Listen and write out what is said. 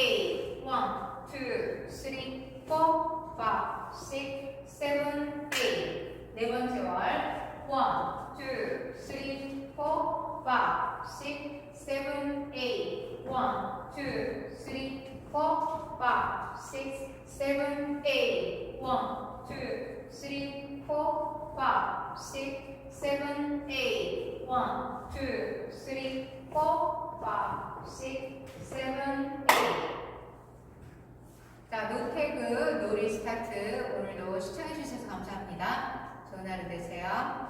8. 1, 2, 3, 4, 5, 6, 7, 8. 네 번째 월. 1, 2, 3, 4, 5, 6, 7, 8. 1, 2, 3, 4, 5, 6, 7, 8. 1, 2, 3, 4, 5, 6, 7, 8. 1, 2, 3, 4, 5, 6, 7, 8. 자, 노태그 놀이 스타트 오늘도 시청해주셔서 감사합니다. 좋은 하루 되세요.